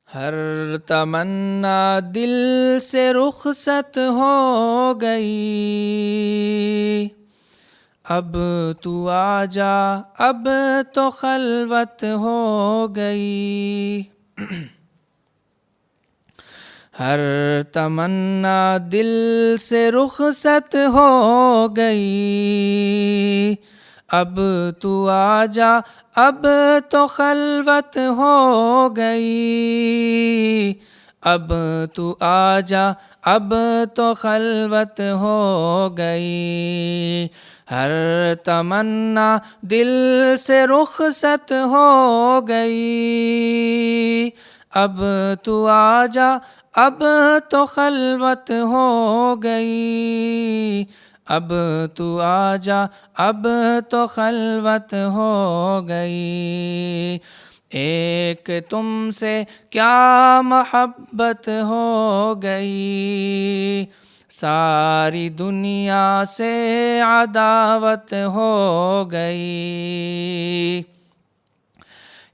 ہر تمنا دل سے رخصت ہو گئی، اب تو آ جا، اب تو خلوت ہو گئی۔ ہر تمنا دل سے رخصت ہو گئی، اب تو آ جا، اب تو خلوت ہو گئی۔ اب تو آ جا، اب تو خلوت ہو گئی۔ ہر تمنا دل سے رخصت ہو گئی، اب تو آ جا، اب تو خلوت ہو گئی۔ اب تو آ جا، اب تو خلوت ہو گئی۔ ایک تم سے کیا محبت ہو گئی، ساری دنیا سے عداوت ہو گئی۔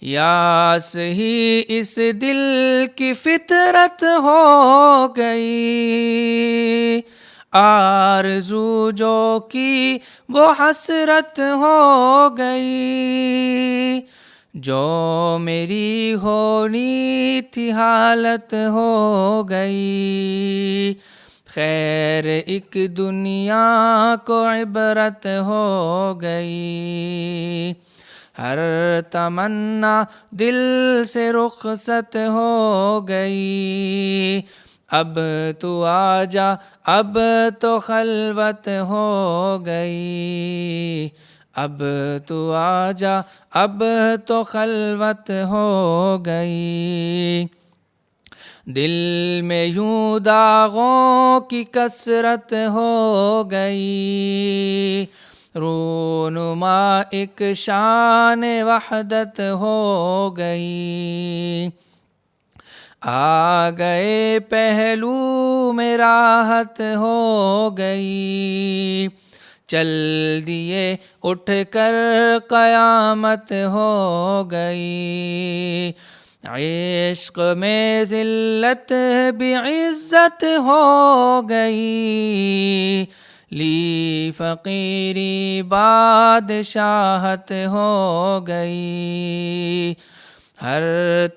یاس ہی اس دل کی فطرت ہو گئی، آرزو جو کی وہ حسرت ہو گئی۔ جو میری ہونی تھی حالت ہو گئی، خیر ایک دنیا کو عبرت ہو گئی۔ ہر تمنا دل سے رخصت ہو گئی، اب تو آ جا، اب تو خلوت ہو گئی۔ اب تو آ جا، اب تو خلوت ہو گئی۔ دل میں یوں داغوں کی کثرت ہو گئی، رونما ایک شان وحدت ہو گئی۔ آ گئے پہلو میں راحت ہو گئی، چل دیے اٹھ کر قیامت ہو گئی۔ عشق میں ذلت بھی عزت ہو گئی، لی فقیری بادشاہت ہو گئی۔ ہر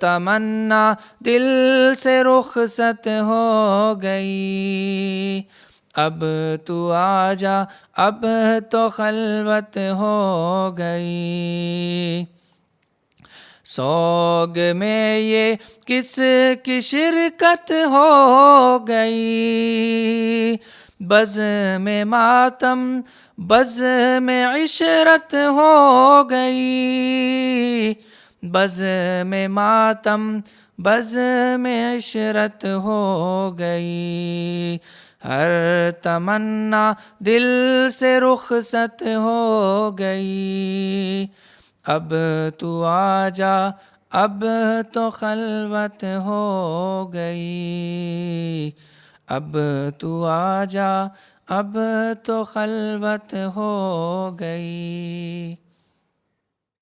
تمنا دل سے رخصت ہو گئی، اب تو آ جا، اب تو خلوت ہو گئی۔ سوگ میں یہ کس کی شرکت ہو گئی، بزم ماتم بزم عشرت ہو گئی۔ بزم ماتم بزم عشرت ہو گئی۔ ہر تمنا دل سے رخصت ہو گئی، اب تو آ جا، اب تو خلوت ہو گئی۔ اب تو آ جا، اب تو خلوت ہو گئی۔